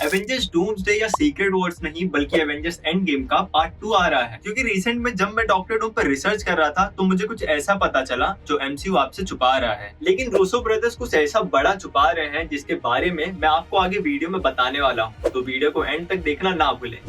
Avengers doomsday या secret Wars नहीं बल्कि एवेंजर्स एंड गेम का पार्ट 2 आ रहा है, क्योंकि रिसेंट में जब मैं डॉक्टर डूम पर रिसर्च कर रहा था तो मुझे कुछ ऐसा पता चला जो एमसीयू आपसे छुपा रहा है। लेकिन रूसो ब्रदर्स कुछ ऐसा बड़ा छुपा रहे हैं जिसके बारे में मैं आपको आगे वीडियो में बताने वाला हूँ, तो वीडियो को एंड तक देखना ना भूलें।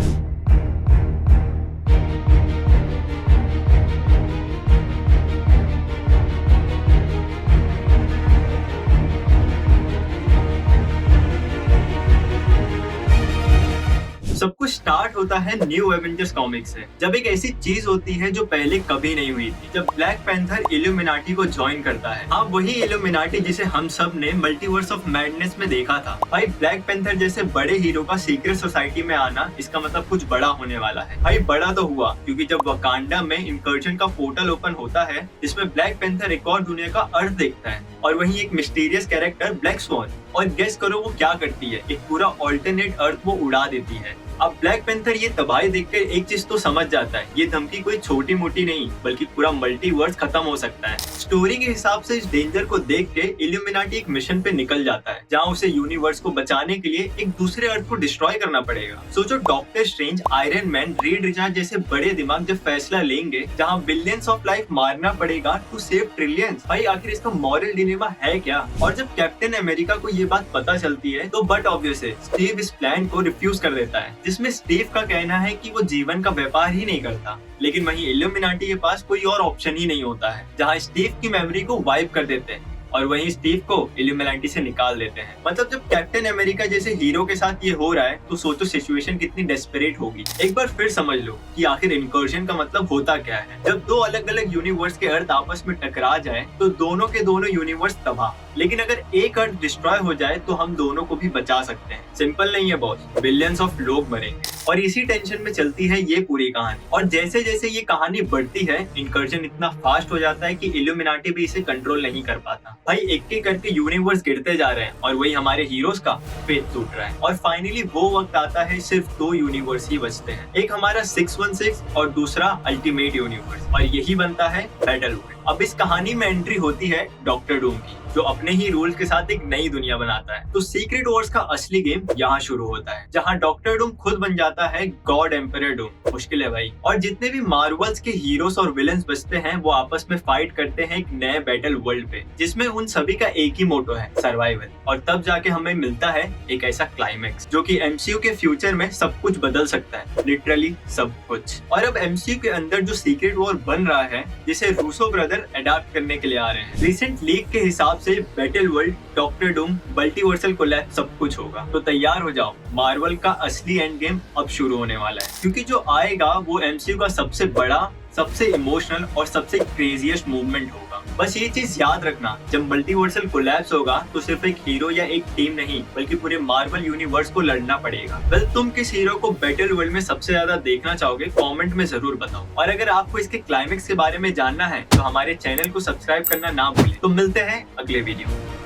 सब कुछ स्टार्ट होता है न्यू एवेंजर्स कॉमिक से, जब एक ऐसी चीज होती है जो पहले कभी नहीं हुई थी, जब ब्लैक पैंथर इल्यूमिनाटी को ज्वाइन करता है। हाँ, वही इल्यूमिनाटी जिसे हम सब ने मल्टीवर्स ऑफ मैडनेस में देखा था। भाई, ब्लैक पैंथर जैसे बड़े हीरो का सीक्रेट सोसाइटी में आना, इसका मतलब कुछ बड़ा होने वाला है। भाई, बड़ा तो हुआ, क्योंकि जब वकांडा में इंकर्जन का पोर्टल ओपन होता है जिसमें ब्लैक पैंथर एक और दुनिया का अर्थ देखता है, और वहीं एक मिस्टीरियस कैरेक्टर ब्लैक स्वॉन, और गेस करो वो क्या करती है, एक पूरा ऑल्टरनेट अर्थ वो उड़ा देती है। अब ब्लैक पैंथर ये तबाही देखकर एक चीज तो समझ जाता है, ये धमकी कोई छोटी मोटी नहीं बल्कि पूरा मल्टीवर्स खत्म हो सकता है। स्टोरी के हिसाब से इस डेंजर को देख के इल्यूमिनाटी एक मिशन पे निकल जाता है, जहाँ उसे यूनिवर्स को बचाने के लिए एक दूसरे अर्थ को डिस्ट्रॉय करना पड़ेगा। सोचो, doctor strange, iron man, read Richard जैसे बड़े दिमाग जब फैसला लेंगे जहाँ बिलियंस ऑफ लाइफ मारना पड़ेगा टू सेव ट्रिलियंस, भाई आखिर इसका मॉरल डिलेमा है क्या? और जब कैप्टन अमेरिका को ये बात पता चलती है तो बट ऑब्वियस है, स्टीव इस प्लान को रिफ्यूज कर देता है, जिसमें स्टीव का कहना है कि वो जीवन का व्यापार ही नहीं करता। लेकिन वहीं इल्यूमिनाटी के पास कोई और ऑप्शन ही नहीं होता है, जहां स्टीव की मेमोरी को वाइप कर देते हैं और वहीं स्टीव को इल्यूमिनाटी से निकाल देते हैं। मतलब जब कैप्टन अमेरिका जैसे हीरो के साथ ये हो रहा है तो सोचो सिचुएशन कितनी डेस्परेट होगी। एक बार फिर समझ लो कि आखिर इनकर्जन का मतलब होता क्या है। जब दो अलग अलग यूनिवर्स के अर्थ आपस में टकरा जाए तो दोनों के दोनों यूनिवर्स तबाह, लेकिन अगर एक अर्थ डिस्ट्रॉय हो जाए तो हम दोनों को भी बचा सकते हैं। सिंपल नहीं है बॉस, बिलियंस ऑफ लोग मरेंगे। और इसी टेंशन में चलती है ये पूरी कहानी, और जैसे जैसे ये कहानी बढ़ती है इनकर्जन इतना फास्ट हो जाता है कि इल्यूमिनाटी भी इसे कंट्रोल नहीं कर पाता। भाई, एक एक करके यूनिवर्स गिरते जा रहे हैं और वही हमारे हीरोज का फेथ टूट रहा है। और फाइनली वो वक्त आता है, सिर्फ दो यूनिवर्स ही बचते हैं, एक हमारा 616 और दूसरा अल्टीमेट यूनिवर्स, और यही बनता है बैटलवर्ल्ड। अब इस कहानी में एंट्री होती है डॉक्टर डूम की, जो अपने ही रूल्स के साथ एक नई दुनिया बनाता है। तो सीक्रेट वॉर्स का असली गेम यहाँ शुरू होता है, जहाँ डॉक्टर डूम खुद बन जाता है गॉड एम्परर डूम। मुश्किल है भाई। और जितने भी मार्वल्स के हीरोज और विलन्स बचते हैं वो आपस में फाइट करते हैं एक नए बैटल वर्ल्ड पे, जिसमें उन सभी का एक ही मोटो है, सर्वाइवल। और तब जाके हमें मिलता है एक ऐसा क्लाइमेक्स जो कि एमसीयू के फ्यूचर में सब कुछ बदल सकता है, लिटरली सब कुछ। और अब एमसीयू के अंदर जो सीक्रेट वॉर बन रहा है, जिसे रूसो ब्रदर अडॉप्ट करने के लिए आ रहे हैं, रिसेंट लीक के हिसाब से battle world, doctor Doom, multiversal collapse सब कुछ होगा। तो तैयार हो जाओ, मार्वल का असली एंड गेम अब शुरू होने वाला है, क्योंकि जो आएगा वो एमसीयू का सबसे बड़ा, सबसे इमोशनल और सबसे क्रेजीएस्ट मूवमेंट होगा। बस ये चीज याद रखना, जब मल्टीवर्सल कोलैप्स होगा तो सिर्फ एक हीरो या एक टीम नहीं बल्कि पूरे मार्वल यूनिवर्स को लड़ना पड़ेगा। वेल, तुम किस हीरो को बैटल वर्ल्ड में सबसे ज्यादा देखना चाहोगे कमेंट में जरूर बताओ। और अगर आपको इसके क्लाइमेक्स के बारे में जानना है तो हमारे चैनल को सब्सक्राइब करना ना भूलें। तो मिलते हैं अगले वीडियो में।